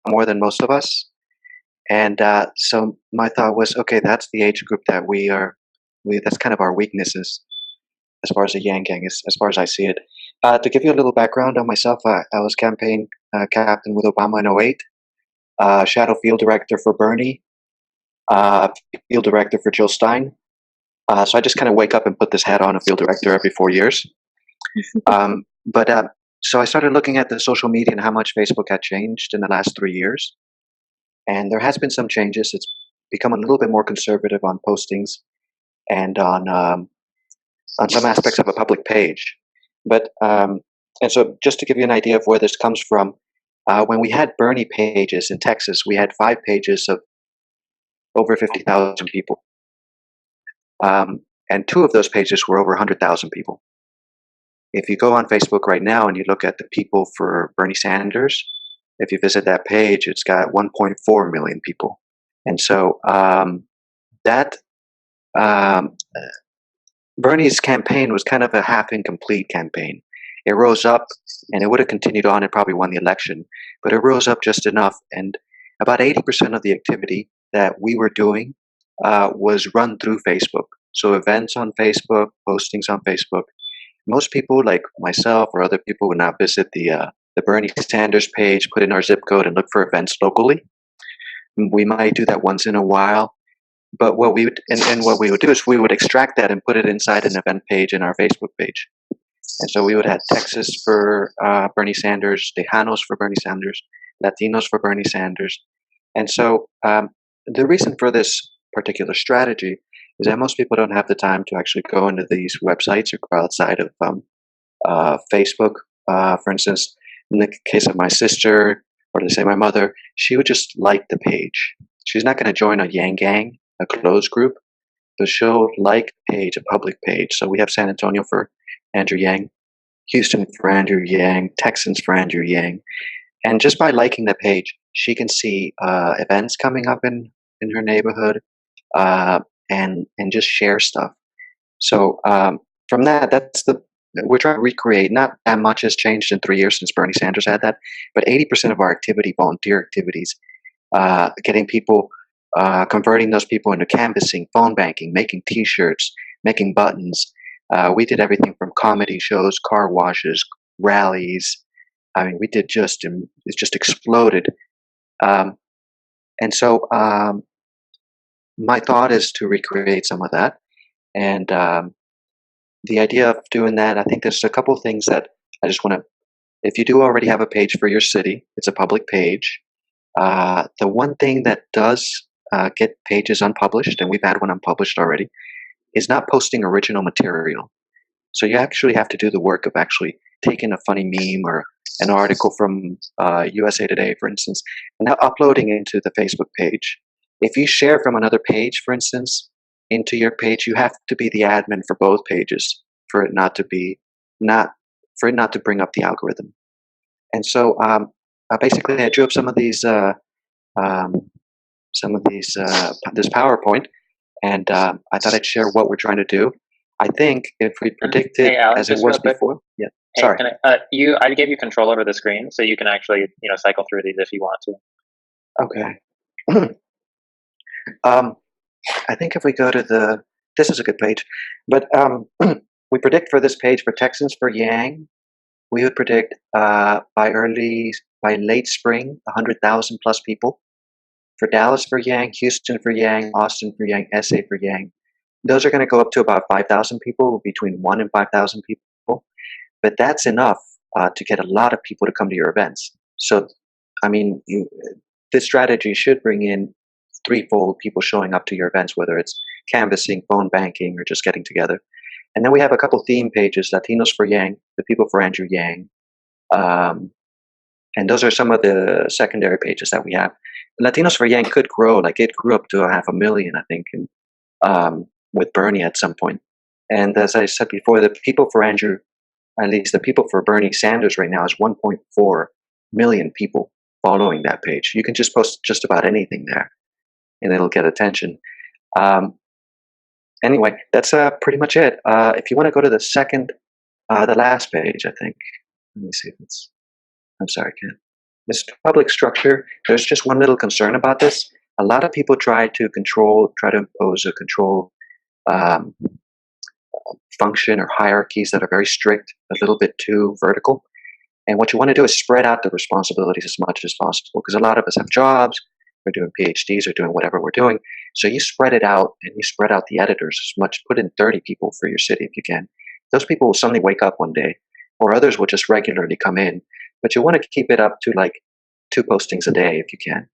more than most of us. And so my thought was, okay, that's the age group that that's kind of our weaknesses as far as the Yang Gang is, as far as I see it. To give you a little background on myself, I was campaign captain with Obama in '08, shadow field director for Bernie, uh, field director for Jill Stein. So I just kind of wake up and put this hat on a field director every 4 years. But so I started looking at the social media and how much Facebook had changed in the last 3 years. And there has been some changes. It's become a little bit more conservative on postings and on some aspects of a public page. But and so just to give you an idea of where this comes from, when we had Bernie pages in Texas, we had 5 pages of over 50,000 people. And 2 of those pages were over 100,000 people. If you go on Facebook right now and you look at the people for Bernie Sanders, if you visit that page, it's got 1.4 million people. And so that Bernie's campaign was kind of a half incomplete campaign. It rose up and it would have continued on and probably won the election, but it rose up just enough. And about 80% of the activity that we were doing was run through Facebook. So events on Facebook, postings on Facebook. Most people, like myself or other people, would not visit the Bernie Sanders page, put in our zip code, and look for events locally. We might do that once in a while, but what we would and what we would do is we would extract that and put it inside an event page in our Facebook page. And so we would have Texas for Bernie Sanders, Tejanos for Bernie Sanders, Latinos for Bernie Sanders. And so the reason for this particular strategy is that most people don't have the time to actually go into these websites or go outside of Facebook. For instance, in the case of my sister, or to say my mother, she would just like the page. She's not going to join a Yang Gang, a closed group, but she'll like a page, a public page. So we have San Antonio for Andrew Yang, Houston for Andrew Yang, Texans for Andrew Yang. And just by liking the page, she can see events coming up in her neighborhood and just share stuff. So from that's we're trying to recreate. Not that much has changed in 3 years since Bernie Sanders had that, but 80% of our activity, volunteer activities, getting people, converting those people into canvassing, phone banking, making T-shirts, making buttons. We did everything from comedy shows, car washes, rallies. I mean, we did it just exploded. And so my thought is to recreate some of that. And the idea of doing that, I think there's a couple of things that I just want to, if you do already have a page for your city, it's a public page. The one thing that does get pages unpublished, and we've had one unpublished already, is not posting original material. So you actually have to do the work of actually taking a funny meme or an article from USA Today, for instance, and now uploading it into the Facebook page. If you share from another page, for instance, into your page, you have to be the admin for both pages for it not to bring up the algorithm. And so basically, I drew up some of these this PowerPoint, and I thought I'd share what we're trying to do. I think if we predict it Alex, as it was before, yeah. Hey, sorry. I gave you control over the screen, so you can actually cycle through these if you want to. Okay. I think if we go to this is a good page, but we predict for this page for Texans for Yang, we would predict by late spring, 100,000 plus people. For Dallas for Yang, Houston for Yang, Austin for Yang, SA for Yang, those are going to go up to about 5,000 people, between 1 and 5,000 people. But that's enough to get a lot of people to come to your events. So, I mean, this strategy should bring in threefold people showing up to your events, whether it's canvassing, phone banking, or just getting together. And then we have a couple theme pages, Latinos for Yang, the people for Andrew Yang. And those are some of the secondary pages that we have. Latinos for Yang could grow, like it grew up to 500,000, I think, with Bernie at some point. And as I said before, the people for Andrew, at least the people for Bernie Sanders right now is 1.4 million people following that page. You can just post just about anything there, and it'll get attention. Anyway, that's pretty much it. If you want to go to the last page, I think. Let me see if it's. I'm sorry, Ken. This public structure, there's just one little concern about this. A lot of people try to impose a control um, function or hierarchies that are very strict, a little bit too vertical. And what you want to do is spread out the responsibilities as much as possible because a lot of us have jobs, we're doing PhDs or doing whatever we're doing. So you spread it out and you spread out the editors as much, put in 30 people for your city if you can. Those people will suddenly wake up one day, or others will just regularly come in. But you want to keep it up to like 2 postings a day if you can.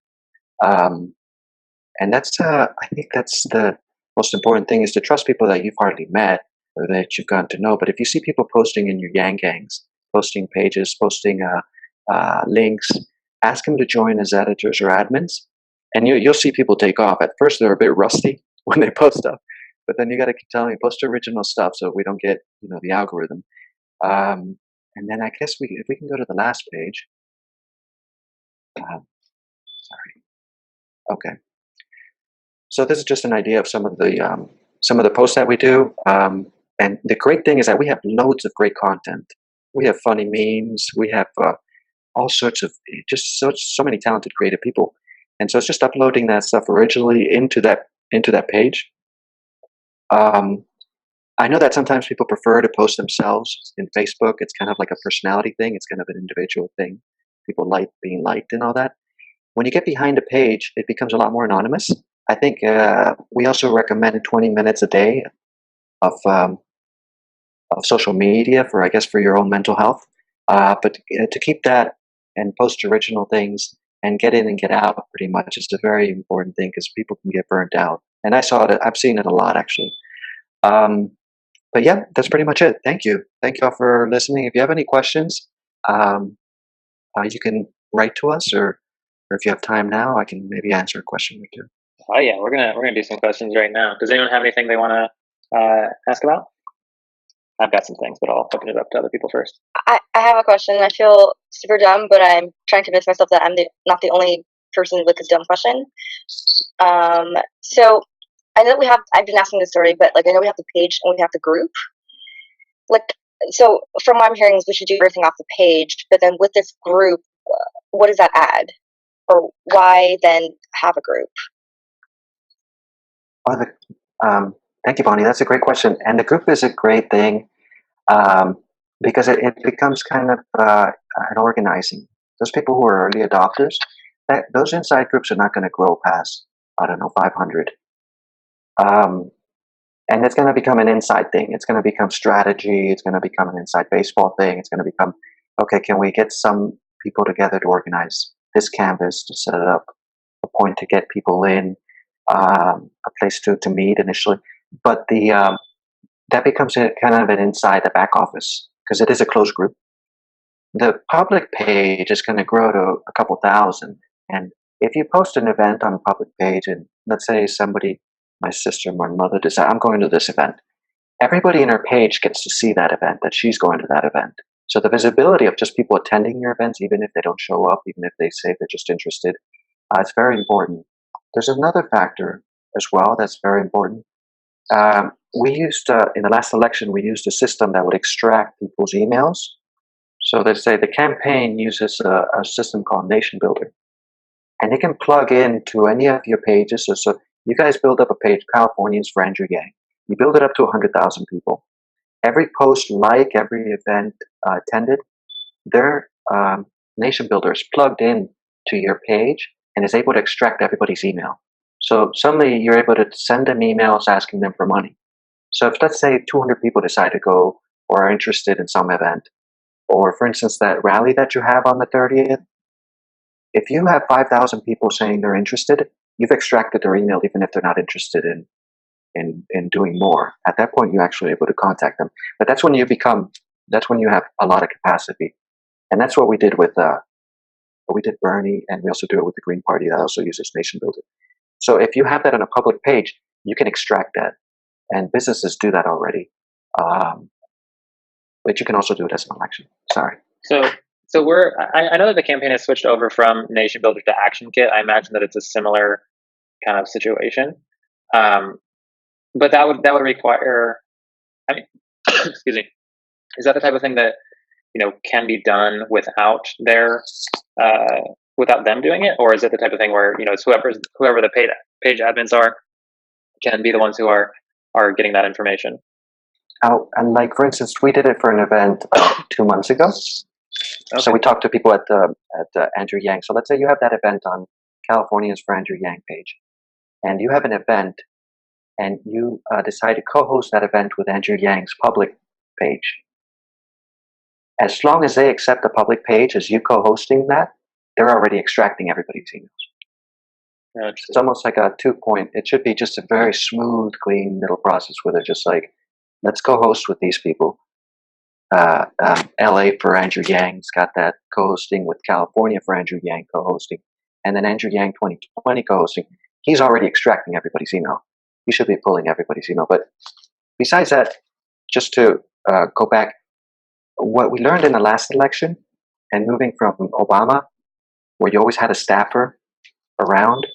Um, and I think that's the most important thing is to trust people that you've hardly met or that you've gotten to know. But if you see people posting in your Yang Gangs, posting pages, posting links, ask them to join as editors or admins, and you'll see people take off. At first, they're a bit rusty when they post stuff, but then you got to keep telling them post original stuff so we don't get the algorithm. And then I guess if we can go to the last page. Uh, sorry. Okay. So this is just an idea of some of the posts that we do. And the great thing is that we have loads of great content. We have funny memes. We have all sorts of just so many talented creative people. And so it's just uploading that stuff originally into that page. I know that sometimes people prefer to post themselves in Facebook. It's kind of like a personality thing. It's kind of an individual thing. People like being liked and all that. When you get behind a page, it becomes a lot more anonymous. I think we also recommend 20 minutes a day of social media for your own mental health. But to keep that and post original things and get in and get out pretty much is a very important thing because people can get burnt out. And I've seen it a lot actually. But yeah, that's pretty much it. Thank you. Thank you all for listening. If you have any questions, you can write to us, or if you have time now, I can maybe answer a question or two. Oh yeah, we're gonna do some questions right now. Does anyone have anything they want to ask about? I've got some things, but I'll open it up to other people first. I have a question. I feel super dumb, but I'm trying to convince myself that I'm not the only person with this dumb question. So I know I've been asking this already, but like I know we have the page and we have the group. Like, so from what I'm hearing is we should do everything off the page, but then with this group, what does that add? Or why then have a group? Thank you, Bonnie. That's a great question. And the group is a great thing because it becomes kind of an organizing. Those people who are early adopters, those inside groups are not going to grow past, 500. And it's going to become an inside thing. It's going to become strategy. It's going to become an inside baseball thing. It's going to become, okay, can we get some people together to organize this canvas, to set it up, a point to get people in, a place to meet initially. But that becomes kind of an inside the back office because it is a closed group. The public page is going to grow to a couple thousand. And if you post an event on a public page, and let's say my sister, my mother decide I'm going to this event, everybody in her page gets to see that event, that she's going to that event. So the visibility of just people attending your events, even if they don't show up, even if they say they're just interested, it's very important. There's another factor as well that's very important. We used, in the last election, we used a system that would extract people's emails. So let's say the campaign uses a system called Nation Builder. And it can plug into any of your pages. So you guys build up a page, Californians for Andrew Yang. You build it up to 100,000 people. Every post, every event attended, their Nation Builder is plugged in to your page and is able to extract everybody's email. So suddenly you're able to send them emails asking them for money. So if let's say 200 people decide to go or are interested in some event, or for instance, that rally that you have on the 30th, if you have 5,000 people saying they're interested, you've extracted their email even if they're not interested in doing more. At that point, you're actually able to contact them. But that's when you have a lot of capacity. And that's what we did with Bernie, and we also do it with the Green Party that also uses Nation Builder. So if you have that on a public page, you can extract that. And businesses do that already. But you can also do it as an election. Sorry. So I know that the campaign has switched over from Nation Builder to Action Kit. I imagine that it's a similar kind of situation. But that would require, I mean, excuse me, is that the type of thing that can be done without without them doing it, or is it the type of thing where it's whoever the page admins are can be the ones who are getting that information? Oh, and like for instance, we did it for an event 2 months ago. Okay. So we talked to people at Andrew Yang. So let's say you have that event on Californians for Andrew Yang page, and you have an event, and you decide to co-host that event with Andrew Yang's public page. As long as they accept the public page as you co-hosting that, they're already extracting everybody's emails. It's almost like a 2-point. It should be just a very smooth, clean middle process where they're just like, let's co-host with these people. LA for Andrew Yang's got that co-hosting with California for Andrew Yang co-hosting, and then Andrew Yang 2020 co-hosting. He's already extracting everybody's email. He should be pulling everybody's email. But besides that, just to go back, what we learned in the last election and moving from Obama, where you always had a staffer around,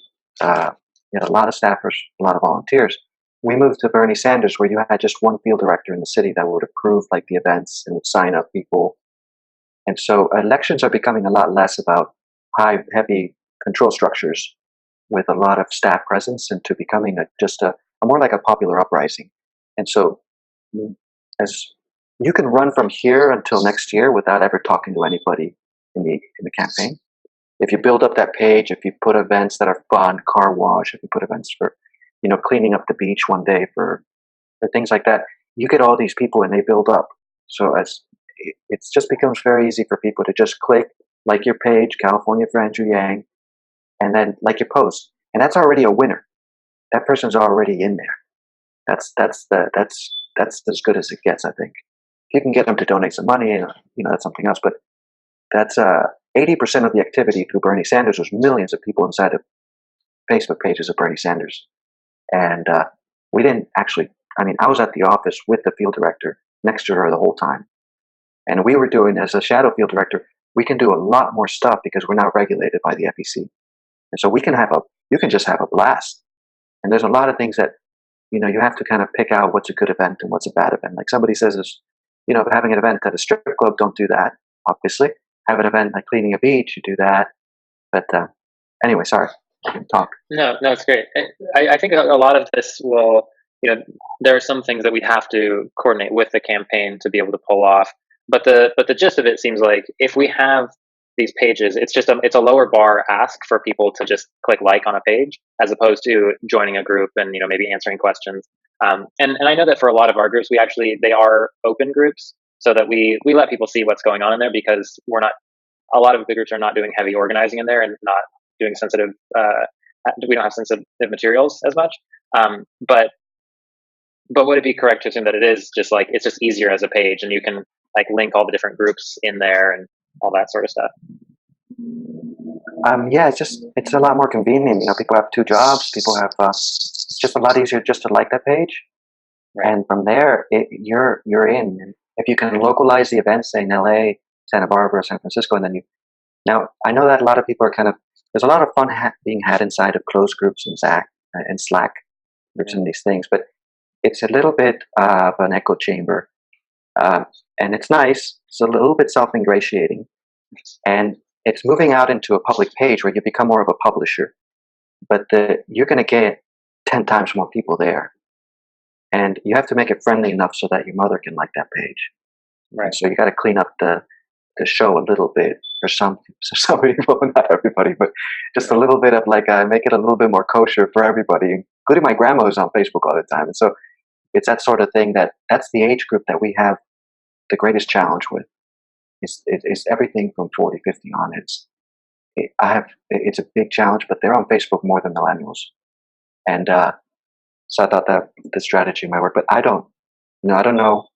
you had a lot of staffers, a lot of volunteers. We moved to Bernie Sanders, where you had just one field director in the city that would approve like the events and would sign up people. And so elections are becoming a lot less about heavy control structures with a lot of staff presence, and to becoming just a more like a popular uprising. And so, as you can run from here until next year without ever talking to anybody in the campaign. If you build up that page, if you put events that are fun, car wash, if you put events for, cleaning up the beach one day for things like that, you get all these people and they build up. So it just becomes very easy for people to just click like your page, California for Andrew Yang, and then like your post, and that's already a winner. That person's already in there. That's as good as it gets, I think. If you can get them to donate some money, that's something else. But that's 80% of the activity through Bernie Sanders was millions of people inside of Facebook pages of Bernie Sanders. And we didn't actually, I was at the office with the field director next to her the whole time. And we were doing, as a shadow field director, we can do a lot more stuff because we're not regulated by the FEC. And so you can just have a blast. And there's a lot of things that, you have to kind of pick out what's a good event and what's a bad event. Like somebody says, having an event at a strip club, don't do that, obviously. Have an event like cleaning a beach, you do that. But anyway, sorry, I can talk. No, it's great. I think a lot of this will, there are some things that we have to coordinate with the campaign to be able to pull off. But the gist of it seems like if we have these pages, it's a lower bar ask for people to just click like on a page as opposed to joining a group and maybe answering questions. And I know that for a lot of our groups, they are open groups so that we let people see what's going on in there, because a lot of the groups are not doing heavy organizing in there and not doing sensitive. We don't have sensitive materials as much. But would it be correct to assume that it is just like it's just easier as a page and you can like link all the different groups in there and all that sort of stuff? Yeah, it's a lot more convenient. People have 2 jobs. People have it's just a lot easier just to like that page, right. And from there you're in. And if you can localize the events, say in LA, Santa Barbara, San Francisco, and then now I know that a lot of people are there's a lot of fun being had inside of closed groups and Slack groups and these things, but it's a little bit of an echo chamber. And it's nice. It's a little bit self-ingratiating. And it's moving out into a public page where you become more of a publisher. But you're going to get 10 times more people there. And you have to make it friendly enough so that your mother can like that page. Right. And so you got to clean up the show a little bit for some people, not everybody, but just a little bit of like make it a little bit more kosher for everybody, including my grandma who's on Facebook all the time. And so it's that sort of thing that's the age group that we have the greatest challenge with. It's everything from 40, 50 on. It's a big challenge, but they're on Facebook more than millennials. And so I thought that the strategy might work, but I don't know.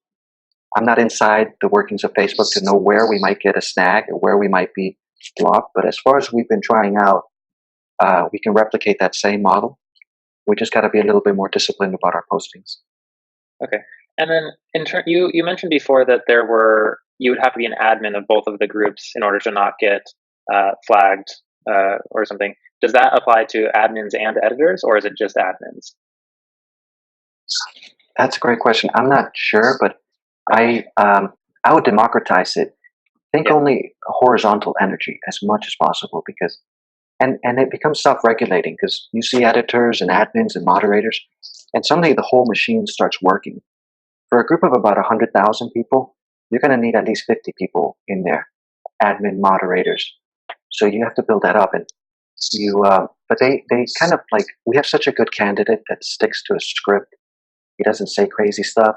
I'm not inside the workings of Facebook to know where we might get a snag or where we might be blocked. But as far as we've been trying out, we can replicate that same model. We just got to be a little bit more disciplined about our postings. Okay. And then you mentioned before that you would have to be an admin of both of the groups in order to not get flagged or something. Does that apply to admins and editors, or is it just admins? That's a great question. I'm not sure, but I would democratize it. think only horizontal energy as much as possible, because and it becomes self-regulating, because you see editors and admins and moderators, and suddenly the whole machine starts working. For a group of about 100,000 people, you're going to need at least 50 people in there, admin moderators. So you have to build that up, and but they kind of like, we have such a good candidate that sticks to a script. He doesn't say crazy stuff.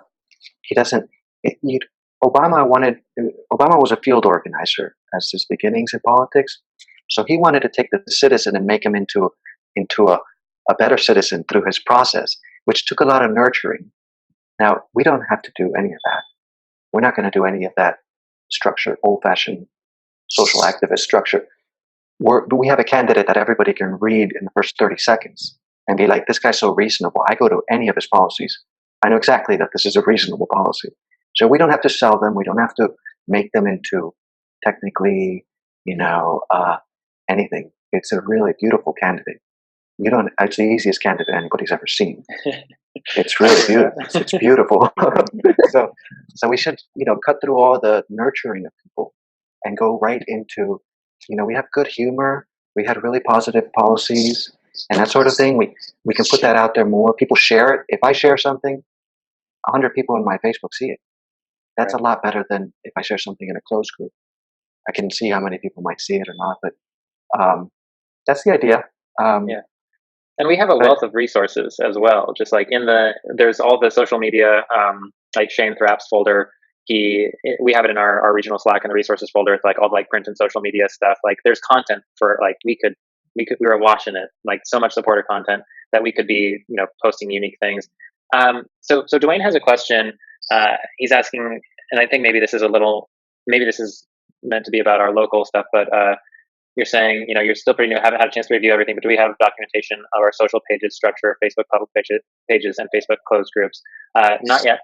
He doesn't. It, you, Obama was a field organizer as his beginnings in politics, so he wanted to take the citizen and make him into a better citizen through his process, which took a lot of nurturing. Now we don't have to do any of that. We're not going to do any of that structure, old-fashioned social activist structure. We have a candidate that everybody can read in the first 30 seconds and be like, this guy's so reasonable. I go to any of his policies. I know exactly that this is a reasonable policy. So we don't have to sell them. We don't have to make them into technically, anything. It's a really beautiful candidate. It's the easiest candidate anybody's ever seen. It's really beautiful. It's beautiful. so we should, cut through all the nurturing of people and go right into, we have good humor. We had really positive policies and that sort of thing. We can put that out there more. People share it. If I share something, 100 people in my Facebook see it. That's a lot better than if I share something in a closed group. I can see how many people might see it or not, but that's the idea. And we have a wealth of resources as well. Just like there's all the social media, like Shane Thrapp's folder. We have it in our regional Slack in the resources folder. It's like all like print and social media stuff. Like there's content for like we were watching it, like so much supporter content that we could be posting unique things. So Dwayne has a question. He's asking, and I think maybe this is meant to be about our local stuff, but you're saying, you're still pretty new, haven't had a chance to review everything, but do we have documentation of our social pages structure, Facebook public pages, and Facebook closed groups? Not yet.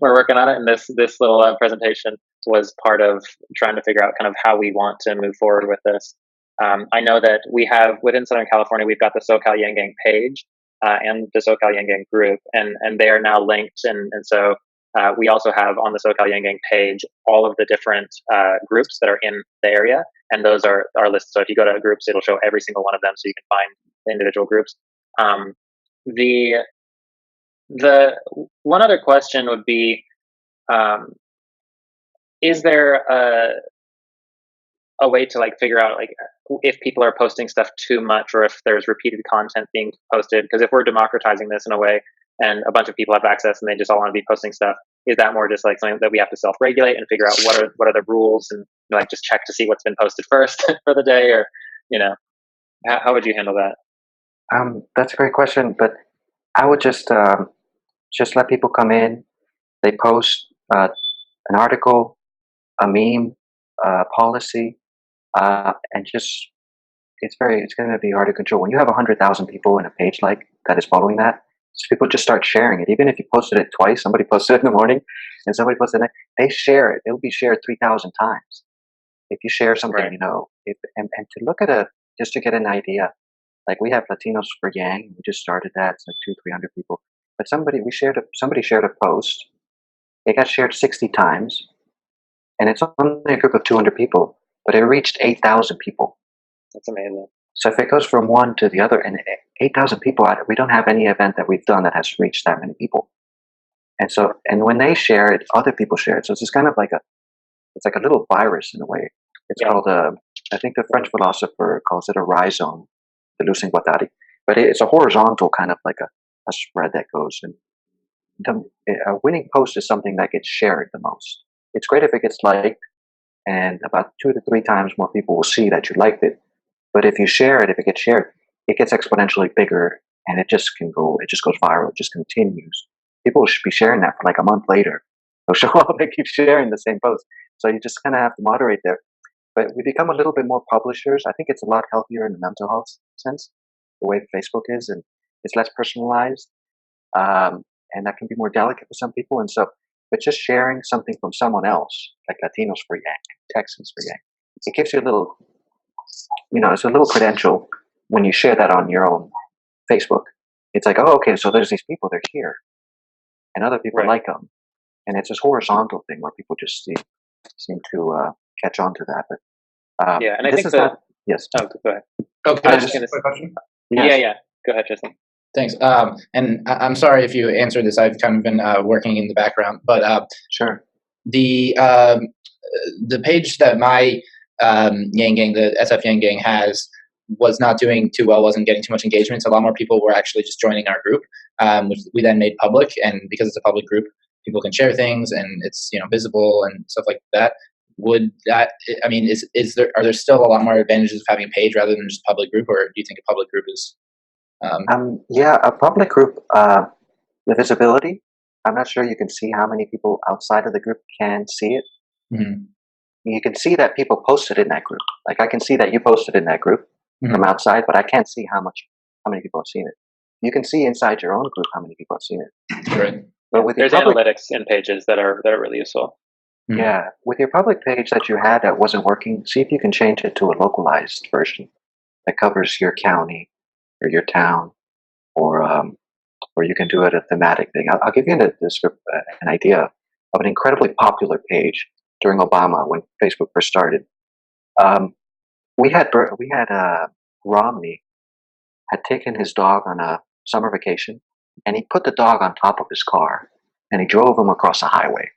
We're working on it, and this little presentation was part of trying to figure out kind of how we want to move forward with this. I know that we have, within Southern California, we've got the SoCal Yang Gang page and the SoCal Yang Gang group, and they are now linked, and so we also have on the SoCal Yang Gang page all of the different groups that are in the area, and those are listed. So if you go to groups, it'll show every single one of them, so you can find the individual groups. The one other question would be, is there a way to like figure out like if people are posting stuff too much, or if there's repeated content being posted? Because if we're democratizing this in a way and a bunch of people have access and they just all want to be posting stuff, is that more just like something that we have to self-regulate and figure out what are the rules, and like just check to see what's been posted first for the day, or how would you handle that? That's a great question, but I would just let people come in. They post an article, a meme, policy, and just it's going to be hard to control. When you have 100,000 people in a page like that is following that, so people just start sharing it. Even if you posted it twice, somebody posted it in the morning and somebody posted it, they share it. It'll be shared 3,000 times. If you share something, Right. and to look at just to get an idea, like we have Latinos for Yang. We just started that. It's like 200-300 people. But somebody shared a post. It got shared 60 times, and it's only a group of 200 people, but it reached 8,000 people. That's amazing. So if it goes from one to the other, and 8,000 people, we don't have any event that we've done that has reached that many people. And so, and when they share it, other people share it. So it's just kind of like it's like a little virus in a way. It's called I think the French philosopher calls it a rhizome, the leucine guattari. But it's a horizontal kind of like a spread that goes. And a winning post is something that gets shared the most. It's great if it gets liked, and about 2 to 3 times more people will see that you liked it. But if you share it, if it gets shared, it gets exponentially bigger, and it just goes viral. It just continues. People should be sharing that for like a month later. They'll show up and keep sharing the same post. So you just kind of have to moderate there. But we become a little bit more publishers. I think it's a lot healthier in the mental health sense, the way Facebook is, and it's less personalized. And that can be more delicate for some people. And so, but just sharing something from someone else, like Latinos for Yang, Texans for Yang, it gives you a little, it's a little credential when you share that on your own Facebook. It's like, oh, okay, so there's these people, they're here, and other people like them. And it's this horizontal thing where people just seem to catch on to that. But yeah, and I this think is that. not. Yes. Oh, go ahead. Oh, can I I was just just gonna. ask a question? Yes. Yeah. Go ahead, Justin. Thanks. And I'm sorry if you answered this. I've kind of been working in the background, but Sure. the page that my Yang Gang, the SF Yang Gang has, was not doing too well, wasn't getting too much engagement. So a lot more people were actually just joining our group, which we then made public. And because it's a public group, people can share things and it's, visible and stuff like that. Would that, I mean, are there still a lot more advantages of having a page rather than just a public group, or do you think a public group is? Yeah, a public group, the visibility. I'm not sure you can see how many people outside of the group can see it. Mm-hmm. You can see that people posted in that group. Like I can see that you posted in that group from outside, but I can't see how many people have seen it. You can see inside your own group how many people have seen it. Right. But with There's analytics in pages that are really useful. Yeah, with your public page that you had that wasn't working, see if you can change it to a localized version that covers your county or your town, or you can do it a thematic thing. I'll give you an idea of an incredibly popular page during Obama when Facebook first started. We had Romney had taken his dog on a summer vacation, and he put the dog on top of his car, and he drove him across a highway.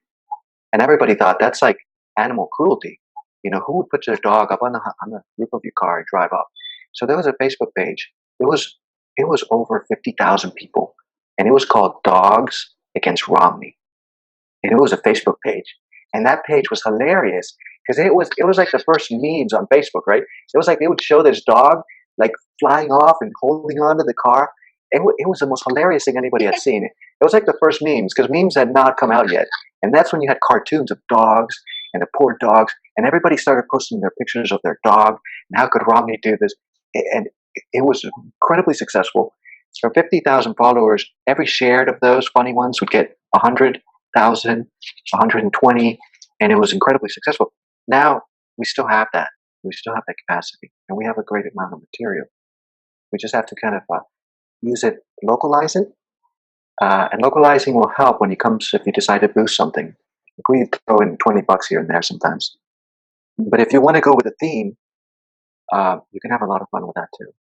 And everybody thought that's like animal cruelty. Who would put their dog up on the roof of your car and drive up? So there was a Facebook page. It was over 50,000 people, and it was called Dogs Against Romney, and it was a Facebook page. And that page was hilarious because it was like the first memes on Facebook, right? It was like they would show this dog like flying off and holding onto the car. It was the most hilarious thing anybody had seen. It was like the first memes because memes had not come out yet, and that's when you had cartoons of dogs and the poor dogs, and everybody started posting their pictures of their dog and how could Romney do this, and it was incredibly successful. For 50,000 followers, every shared of those funny ones would get 100,000, 120, and it was incredibly successful. Now we still have that. We still have that capacity, and we have a great amount of material. We just have to kind of use it, localize it, and localizing will help when it comes if you decide to boost something. We throw in $20 here and there sometimes, but if you want to go with a theme, you can have a lot of fun with that too.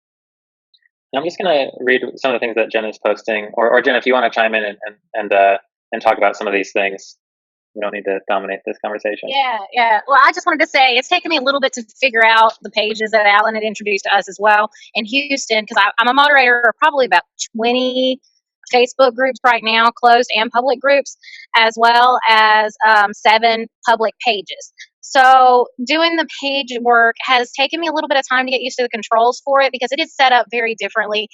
I'm just going to read some of the things that Jen is posting, or Jen, if you want to chime in and talk about some of these things. We don't need to dominate this conversation. Yeah. Well, I just wanted to say it's taken me a little bit to figure out the pages that Alan had introduced to us as well in Houston, because I'm a moderator of probably about 20 Facebook groups right now, closed and public groups, as well as 7 public pages. So doing the page work has taken me a little bit of time to get used to the controls for it because it is set up very differently.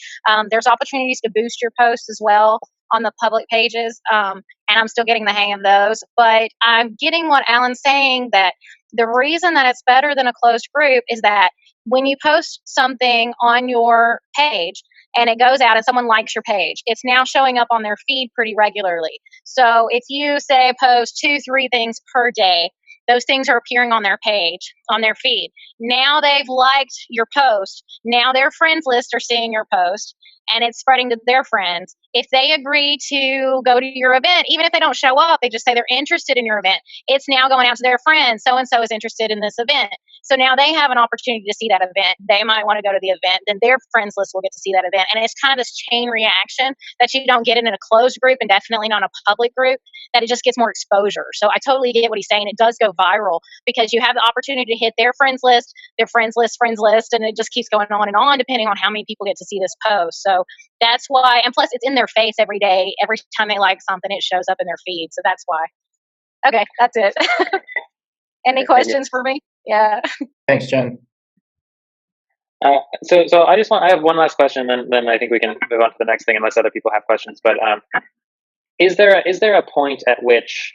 There's opportunities to boost your posts as well on the public pages, and I'm still getting the hang of those. But I'm getting what Alan's saying, that the reason that it's better than a closed group is that when you post something on your page and it goes out and someone likes your page, it's now showing up on their feed pretty regularly. So if you say post 2-3 things per day, those things are appearing on their page, on their feed. Now they've liked your post. Now their friends list are seeing your post, and it's spreading to their friends. If they agree to go to your event, even if they don't show up, they just say they're interested in your event, it's now going out to their friends. So-and-so is interested in this event. So now they have an opportunity to see that event. They might want to go to the event. Then their friends list will get to see that event. And it's kind of this chain reaction that you don't get in a closed group, and definitely not a public group, that it just gets more exposure. So I totally get what he's saying. It does go viral because you have the opportunity to hit their friends list, and it just keeps going on depending on how many people get to see this post. So that's why, and plus it's in their face every day. Every time they like something, it shows up in their feed. So that's why. Okay, that's it. Any questions for me? Yeah. Thanks, Jen. So I have one last question, and then I think we can move on to the next thing unless other people have questions. But is there a point at which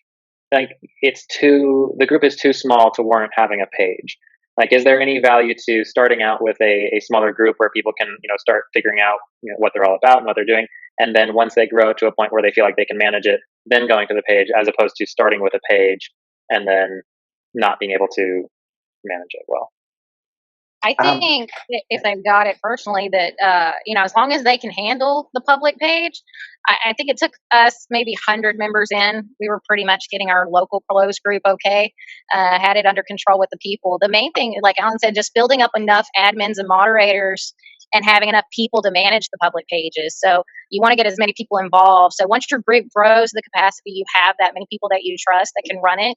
the group is too small to warrant having a page? Like, is there any value to starting out with a smaller group where people can start figuring out what they're all about and what they're doing, and then once they grow to a point where they feel like they can manage it, then going to the page, as opposed to starting with a page and then not being able to manage it well? I Um, think if they've got it personally, that as long as they can handle the public page, I think it took us maybe 100 members in. We were pretty much getting our local closed group okay, had it under control with the people. The main thing, like Alan said, just building up enough admins and moderators and having enough people to manage the public pages. So you want to get as many people involved. So once your group grows the capacity, you have that many people that you trust that can run it,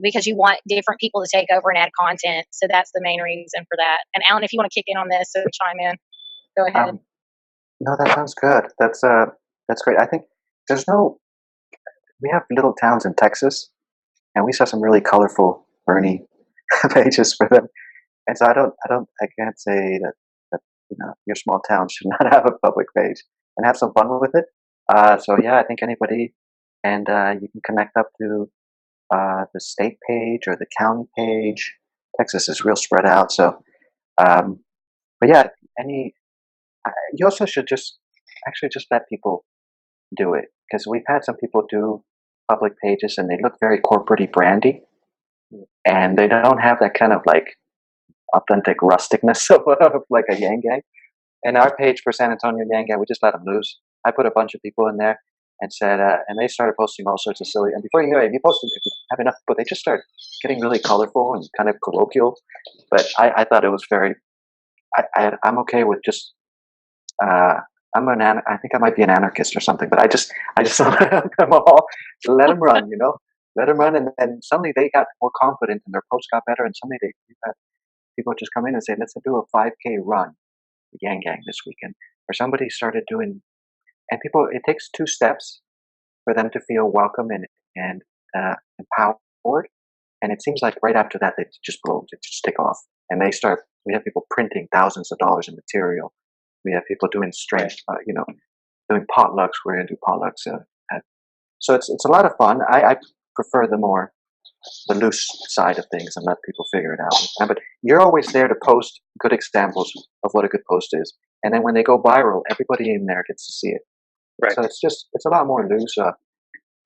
because you want different people to take over and add content. So that's the main reason for that. And Alan, if you want to kick in on this, so chime in. Go ahead. no, that sounds good. That's great. I think there's no. We have little towns in Texas, and we saw some really colorful Bernie pages for them. And so I can't say that your small town should not have a public page and have some fun with it. So yeah, I think anybody, and you can connect up to the state page or the county page. Texas is real spread out, so but yeah, any you also should just actually just let people do it, because we've had some people do public pages and they look very corporate brandy, and they don't have that kind of like authentic rusticness of like a Yang Gang. And our page for San Antonio Yang Gang, we just let them loose. I put a bunch of people in there and said, and they started posting all sorts of silly. And before you know it, if you have enough people, they just start getting really colorful and kind of colloquial. But I thought it was very. I'm okay with just. I think I might be an anarchist or something, but I just let them all let them run, let them run, and suddenly they got more confident and their posts got better, and suddenly they had people just come in and say, let's do a 5K run, the Yang Gang this weekend, or somebody started doing, and people, it takes 2 steps for them to feel welcome and empowered, and it seems like right after that they just blow, they just take off, and they start. We have people printing thousands of dollars in material. We have people doing strange, doing potlucks. We're going to do potlucks. So it's a lot of fun. I prefer the loose side of things and let people figure it out. But you're always there to post good examples of what a good post is. And then when they go viral, everybody in there gets to see it. Right. So it's a lot more loose, a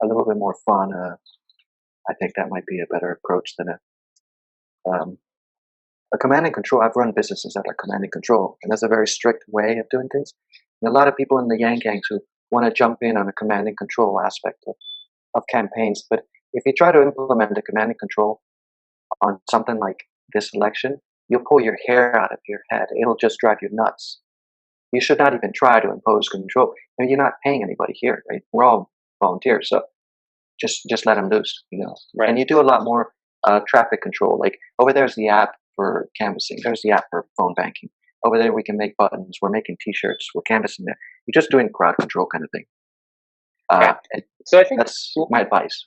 little bit more fun. I think that might be a better approach than a command and control. I've run businesses that are command and control, and that's a very strict way of doing things. And a lot of people in the Yang Gangs who want to jump in on a command and control aspect of campaigns. But if you try to implement a command and control on something like this election, you'll pull your hair out of your head. It'll just drive you nuts. You should not even try to impose control. You're not paying anybody here, right? We're all volunteers, so just let them loose, Right. And you do a lot more traffic control. Like over there's the app for canvassing. There's the app for phone banking. Over there we can make buttons. We're making T-shirts. We're canvassing there. You're just doing crowd control kind of thing. Right. So I think that's my advice.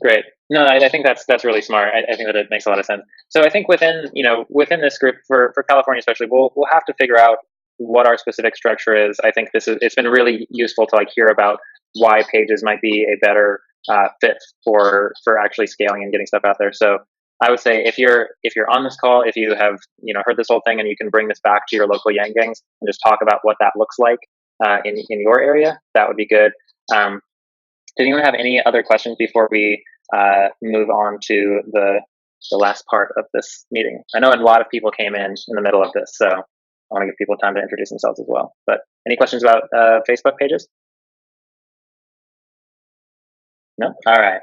Great. No, I think that's really smart. I think that it makes a lot of sense. So I think within this group for California especially, we'll have to figure out what our specific structure is. I think it's been really useful to hear about why pages might be a better fit for actually scaling and getting stuff out there. So I would say if you're on this call, if you have heard this whole thing and you can bring this back to your local Yang Gangs and just talk about what that looks like in your area, that would be good. Did anyone have any other questions before we move on to the last part of this meeting? I know a lot of people came in the middle of this, so I want to give people time to introduce themselves as well. But any questions about Facebook pages? No? All right.